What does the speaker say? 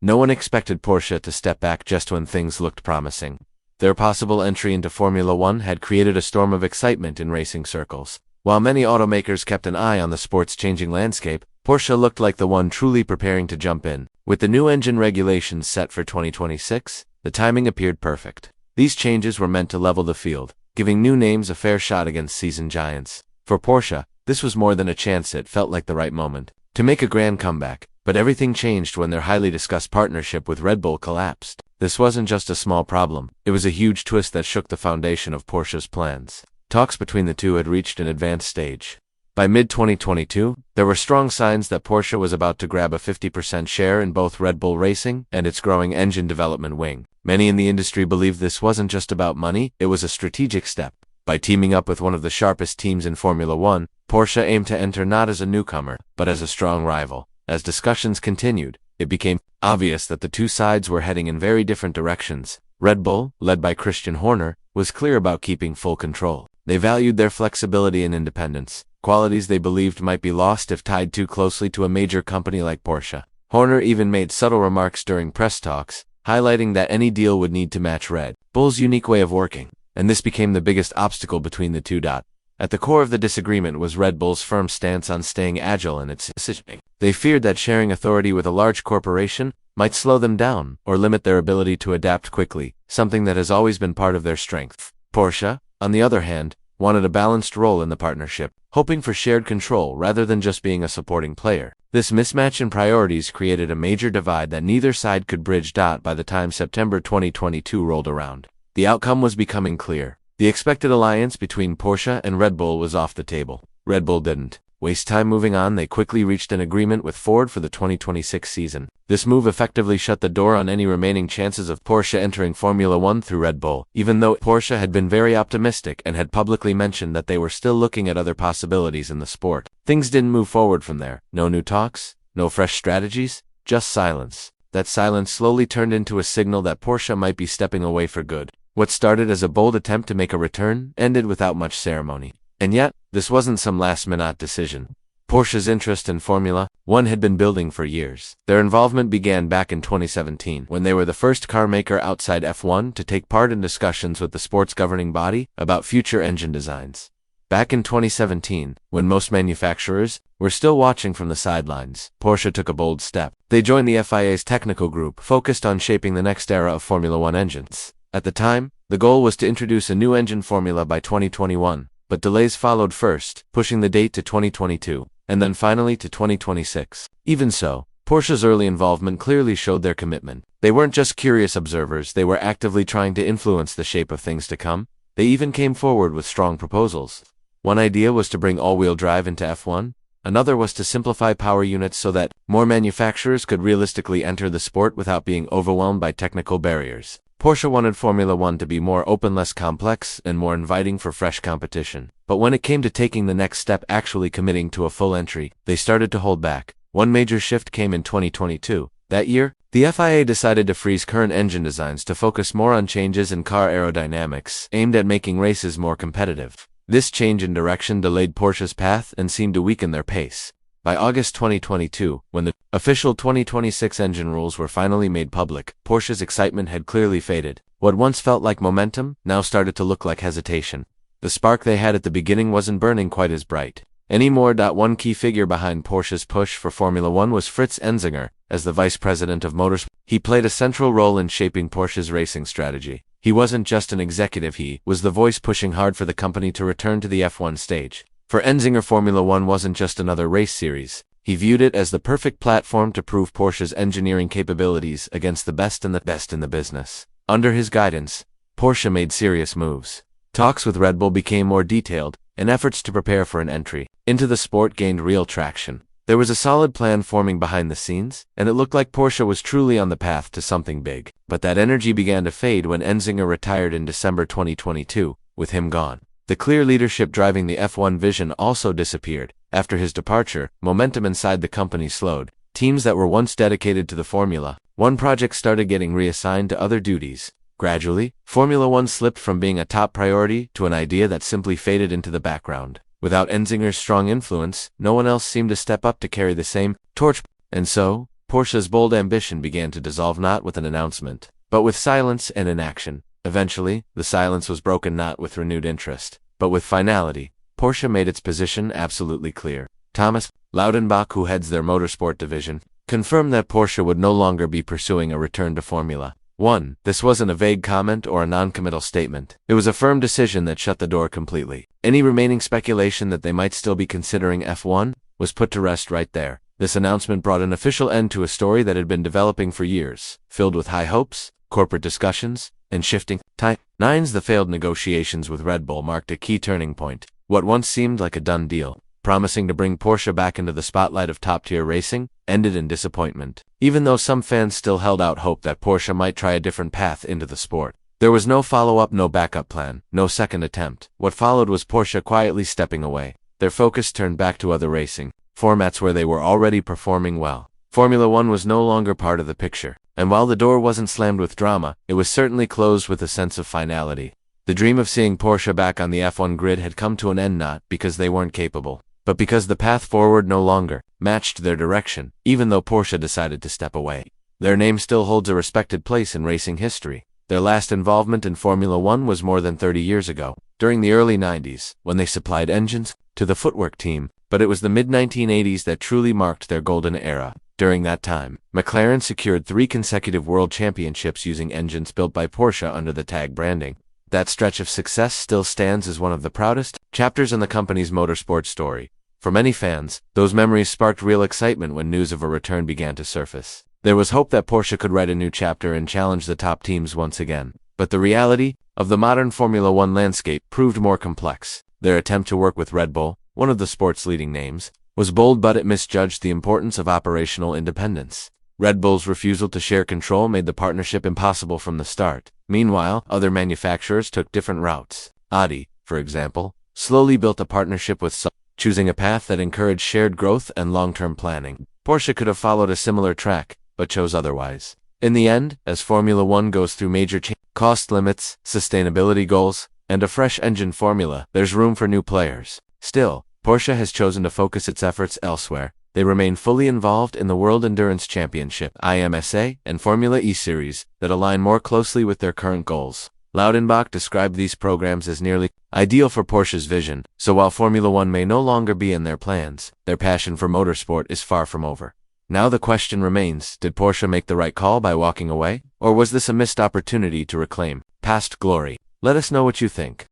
No one expected Porsche to step back just when things looked promising. Their possible entry into Formula One had created a storm of excitement in racing circles. While many automakers kept an eye on the sport's changing landscape, Porsche looked like the one truly preparing to jump in. With the new engine regulations set for 2026, the timing appeared perfect. These changes were meant to level the field, giving new names a fair shot against seasoned giants. For Porsche, this was more than a chance, it felt like the right moment to make a grand comeback. But everything changed when their highly discussed partnership with Red Bull collapsed. This wasn't just a small problem, it was a huge twist that shook the foundation of Porsche's plans. Talks between the two had reached an advanced stage. By mid-2022, there were strong signs that Porsche was about to grab a 50% share in both Red Bull Racing and its growing engine development wing. Many in the industry believed this wasn't just about money, it was a strategic step. By teaming up with one of the sharpest teams in Formula One, Porsche aimed to enter not as a newcomer, but as a strong rival. As discussions continued, it became obvious that the two sides were heading in very different directions. Red Bull, led by Christian Horner, was clear about keeping full control. They valued their flexibility and independence, qualities they believed might be lost if tied too closely to a major company like Porsche. Horner even made subtle remarks during press talks, highlighting that any deal would need to match Red Bull's unique way of working, and this became the biggest obstacle between the two. At the core of the disagreement was Red Bull's firm stance on staying agile in its decisioning. They feared that sharing authority with a large corporation might slow them down or limit their ability to adapt quickly, something that has always been part of their strength. Porsche, on the other hand, wanted a balanced role in the partnership, hoping for shared control rather than just being a supporting player. This mismatch in priorities created a major divide that neither side could bridge. By the time September 2022 rolled around, the outcome was becoming clear. The expected alliance between Porsche and Red Bull was off the table. Red Bull didn't waste time moving on. They quickly reached an agreement with Ford for the 2026 season. This move effectively shut the door on any remaining chances of Porsche entering Formula One through Red Bull, even though Porsche had been very optimistic and had publicly mentioned that they were still looking at other possibilities in the sport. Things didn't move forward from there. No new talks, no fresh strategies, just silence. That silence slowly turned into a signal that Porsche might be stepping away for good. What started as a bold attempt to make a return ended without much ceremony. And yet, this wasn't some last-minute decision. Porsche's interest in Formula One had been building for years. Their involvement began back in 2017, when they were the first car maker outside F1 to take part in discussions with the sport's governing body about future engine designs. Back in 2017, when most manufacturers were still watching from the sidelines, Porsche took a bold step. They joined the FIA's technical group, focused on shaping the next era of Formula One engines. At the time, the goal was to introduce a new engine formula by 2021, but delays followed first, pushing the date to 2022, and then finally to 2026. Even so, Porsche's early involvement clearly showed their commitment. They weren't just curious observers, they were actively trying to influence the shape of things to come. They even came forward with strong proposals. One idea was to bring all-wheel drive into F1, another was to simplify power units so that more manufacturers could realistically enter the sport without being overwhelmed by technical barriers. Porsche wanted Formula One to be more open, less complex, and more inviting for fresh competition. But when it came to taking the next step, actually committing to a full entry, they started to hold back. One major shift came in 2022. That year, the FIA decided to freeze current engine designs to focus more on changes in car aerodynamics, aimed at making races more competitive. This change in direction delayed Porsche's path and seemed to weaken their pace. By August 2022, when the official 2026 engine rules were finally made public, Porsche's excitement had clearly faded. What once felt like momentum now started to look like hesitation. The spark they had at the beginning wasn't burning quite as bright anymore. One key figure behind Porsche's push for Formula One was Fritz Enzinger. As the vice president of motorsport, he played a central role in shaping Porsche's racing strategy. He wasn't just an executive, he was the voice pushing hard for the company to return to the F1 stage. For Enzinger, Formula One wasn't just another race series. He viewed it as the perfect platform to prove Porsche's engineering capabilities against the best in the business. Under his guidance, Porsche made serious moves. Talks with Red Bull became more detailed, and efforts to prepare for an entry into the sport gained real traction. There was a solid plan forming behind the scenes, and it looked like Porsche was truly on the path to something big. But that energy began to fade when Enzinger retired in December 2022, with him gone. The clear leadership driving the F1 vision also disappeared. After his departure, momentum inside the company slowed. Teams that were once dedicated to the Formula One project started getting reassigned to other duties. Gradually, Formula One slipped from being a top priority to an idea that simply faded into the background. Without Enzinger's strong influence, no one else seemed to step up to carry the same torch. And so, Porsche's bold ambition began to dissolve not with an announcement, but with silence and inaction. Eventually, the silence was broken not with renewed interest, but with finality. Porsche made its position absolutely clear. Thomas Laudenbach, who heads their motorsport division, confirmed that Porsche would no longer be pursuing a return to Formula 1. This wasn't a vague comment or a non-committal statement. It was a firm decision that shut the door completely. Any remaining speculation that they might still be considering F1 was put to rest right there. This announcement brought an official end to a story that had been developing for years, filled with high hopes, corporate discussions, and shifting timelines. The failed negotiations with Red Bull marked a key turning point. What once seemed like a done deal, promising to bring Porsche back into the spotlight of top-tier racing, ended in disappointment. Even though some fans still held out hope that Porsche might try a different path into the sport, there was no follow-up, no backup plan, no second attempt. What followed was Porsche quietly stepping away. Their focus turned back to other racing formats where they were already performing well. Formula 1 was no longer part of the picture, and while the door wasn't slammed with drama, it was certainly closed with a sense of finality. The dream of seeing Porsche back on the F1 grid had come to an end, not because they weren't capable, but because the path forward no longer matched their direction. Even though Porsche decided to step away, their name still holds a respected place in racing history. Their last involvement in Formula 1 was more than 30 years ago, during the early 90s, when they supplied engines to the footwork team, but it was the mid-1980s that truly marked their golden era. During that time, McLaren secured 3 consecutive world championships using engines built by Porsche under the tag branding. That stretch of success still stands as one of the proudest chapters in the company's motorsport story. For many fans, those memories sparked real excitement when news of a return began to surface. There was hope that Porsche could write a new chapter and challenge the top teams once again. But the reality of the modern Formula 1 landscape proved more complex. Their attempt to work with Red Bull, one of the sport's leading names, was bold, but it misjudged the importance of operational independence. Red Bull's refusal to share control made the partnership impossible from the start. Meanwhile, other manufacturers took different routes. Audi, for example, slowly built a partnership with some, choosing a path that encouraged shared growth and long-term planning. Porsche could have followed a similar track, but chose otherwise. In the end, as Formula 1 goes through major cost limits, sustainability goals, and a fresh engine formula, there's room for new players. Still, Porsche has chosen to focus its efforts elsewhere. They remain fully involved in the World Endurance Championship, IMSA, and Formula E Series that align more closely with their current goals. Laudenbach described these programs as nearly ideal for Porsche's vision, so while Formula 1 may no longer be in their plans, their passion for motorsport is far from over. Now the question remains, did Porsche make the right call by walking away, or was this a missed opportunity to reclaim past glory? Let us know what you think.